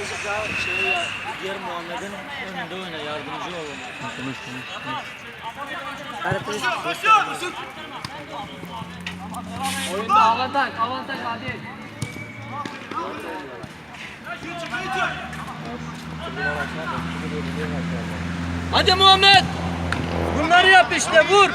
Birazcık daha diğer Muhammed'in önünde oyna, yardımcı ol. Oyunda avantaj hadi. Hadi Muhammed. Bunları yap işte, vur.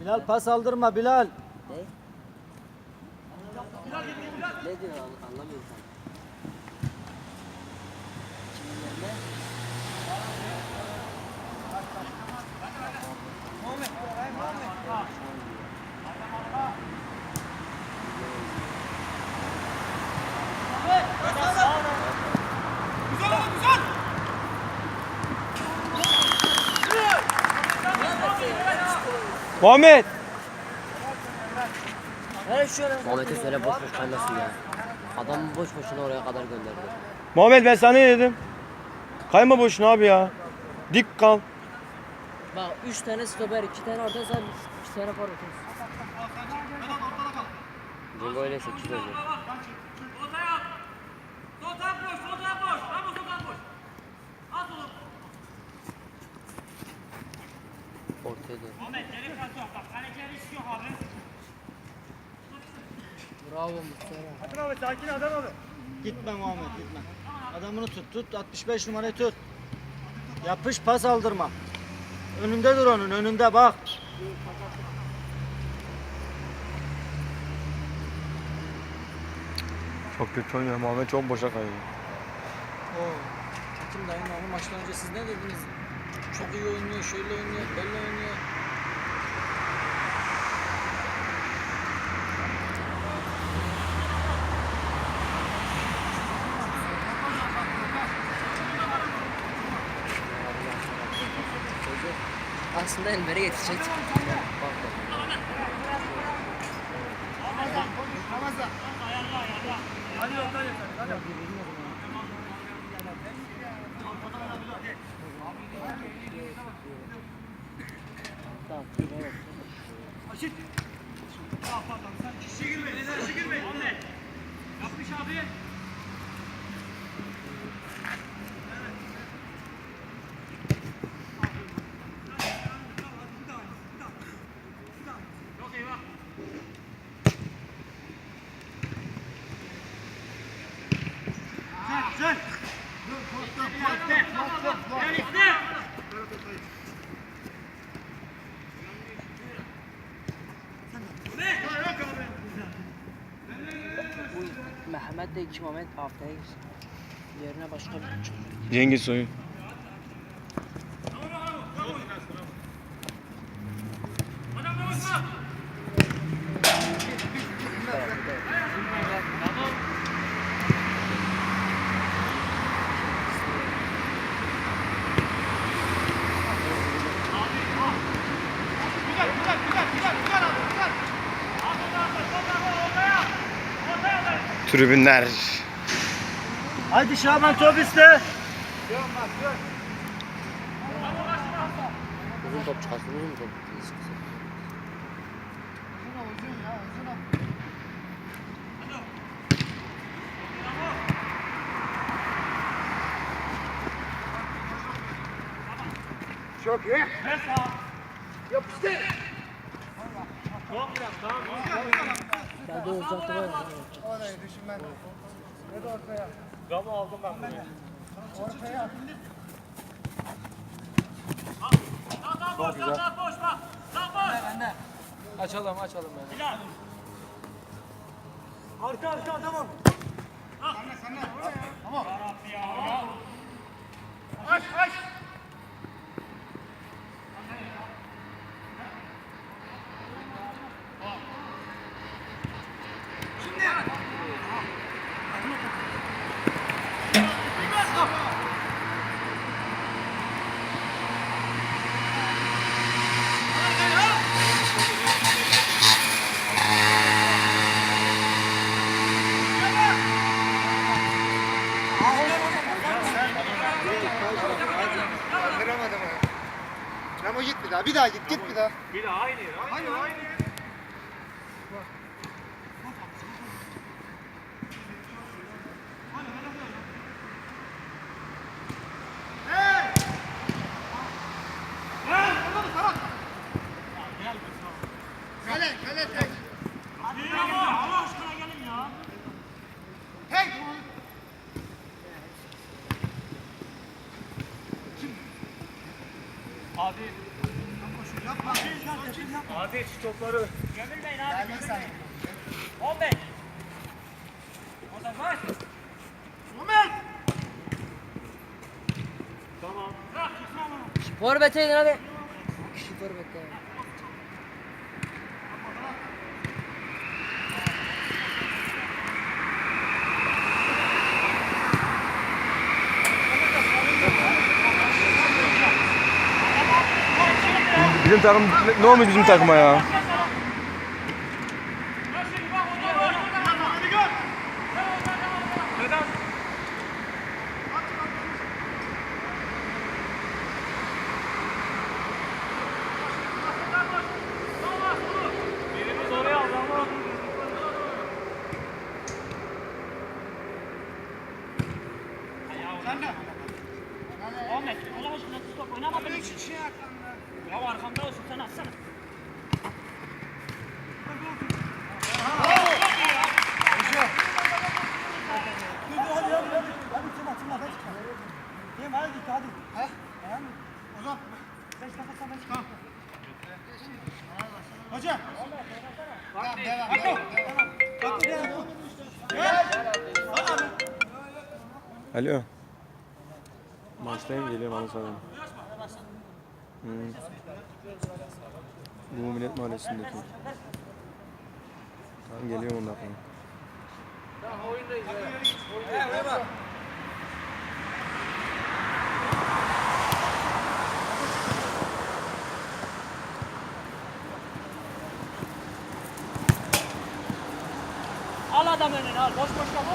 Bilal pas aldırma Bilal. Ne? Ne diyor anlamıyorum ben. Kimin yerine? Muhammed. Muhammed'e söyle boş boş kaymasın ya. Adam boş boşuna oraya kadar gönderdi. Muhammed ben sana ne dedim? Kayma boşuna abi ya. Dik kal. Bak 3 tane stoper, 2 tane orta sen 2 tane forvet. Cengo öyle 8 oynuyor. Ortaya dön. Bravo Mustafa. Gitme Muhammed, gitme. Adamını tut, 65 numarayı tut. Yapış, pas aldırma. Önünde dur onun, önünde bak. Çok kötü oynuyor Muhammed, çok boşa kayıyor. Hakim dayım ama maçtan önce siz ne dediniz? Çok iyi oynuyor, şöyle oynuyor, böyle oynuyor. Aslında Enver'e yetişecek. Mehmet de 2 moment haftaya girsin. Yerine başka bir çocuk. Cengiz oyun. Tribünler. Haydi Şaban top iste. Uzun top çıkarsın, uzun top çıkarsın. Çok iyi. Ya da uzaktı var. Orayı düşünmen. Ne de ortaya. Gama aldım ben bunu. Ortaya. Çok güzel. Açalım yani. Arka tamam. Sen de. Tamam. Aç. Ramo git bir daha. Bir daha git. Git bir daha. Bir de aynı. Aynı. Kale tek. Hadi şu topları. Gelmek sen. Forvet'e gidin hadi. Şu forvet'e. Bizim takım ne olmuş bizim takıma ya? Birimiz oraya aldı ama. Ahmet, Allah aşkına stop oynama benim. Ya arkamda olsun sen atsana. Hocam. Devam. Alo. Maçtayım, geliyorum onu sorayım. Bu Millet Mahallesi'ndeki. Tamam, geliyorum ondan sonra. Al adam önüne al. Boş boş kalma.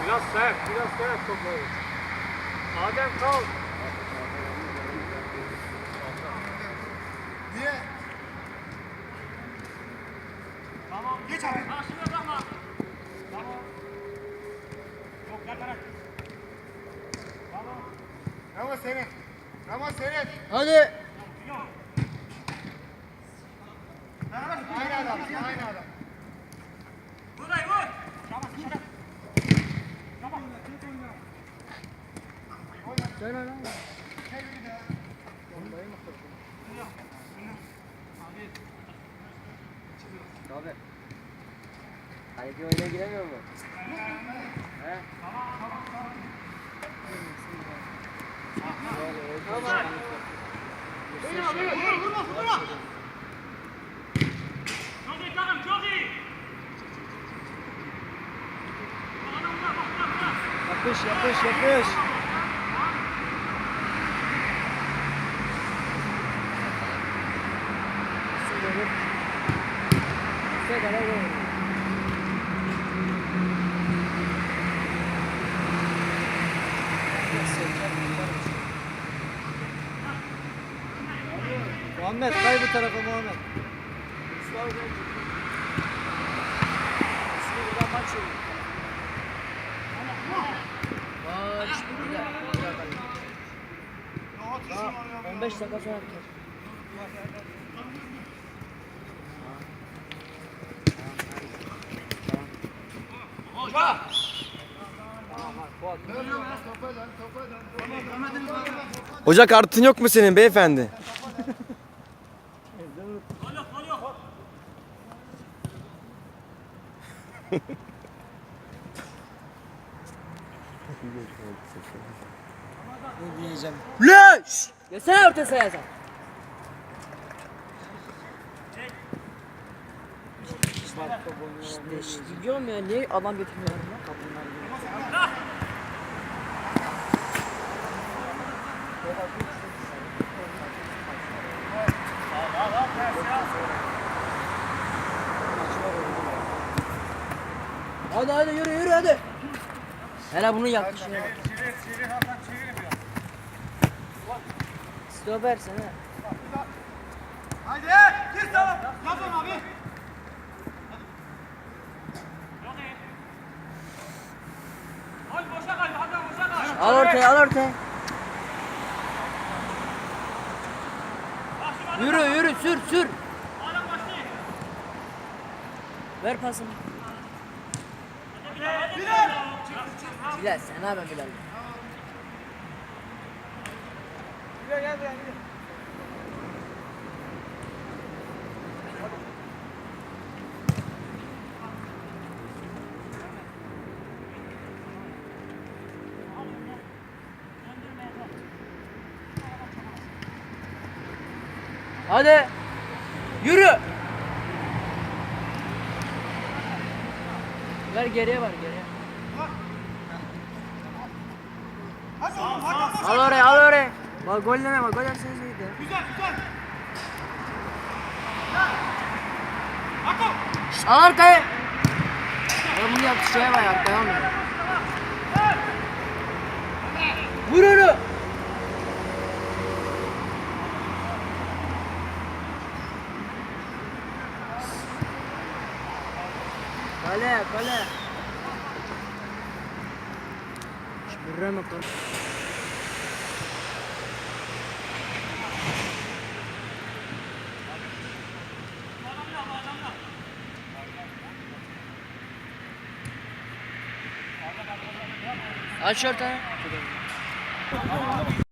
Biraz sert topları. Adem kal. Niye? Tamam. Geç abi. Karşına bakma. Ramo senin. Ramo senin. Hadi. Aynı adam. Buradayım vur. Abi. Kaleci oyuna giremiyor mu? He? Çok iyi takım çok iyi. Yapış. Muhammed kay bu tarafa Muhammed. Aa, işte bir dakika. 15 dakika sonra atacağız. Hoca kartın yok mu senin beyefendi? Ne diyeceğim? Leş! Yesene orta sahaya sen. İşte diyorum ya niye adam getirmiyorlar ya kadınlar gibi. Hadi hadi yürü yürü hadi. Hele bunu yaptı şuna. Çevir Hakan çevirin biraz. Stoper sana. Hadi gir tamam. Yaz onu abi. Hadi boşa kal. Hadi boşa kal. Al ortaya al ortaya. Yürü yürü sür sür. Adam başlayın. Ver pasını. Bilal sen abi Bilal. Gel buraya gel. Hadi. Yürü. Ver geriye var geriye. Hadi oğlum Hakan. Al oraya al oraya. Bak golleme bak gol yapsanız iyiydi. Güzel güzel. Al arkaya. Ya bunu yaptı şeye bak devam et. Vur onu. Kale kale. Şimdi Remo kal. Aç ortaya.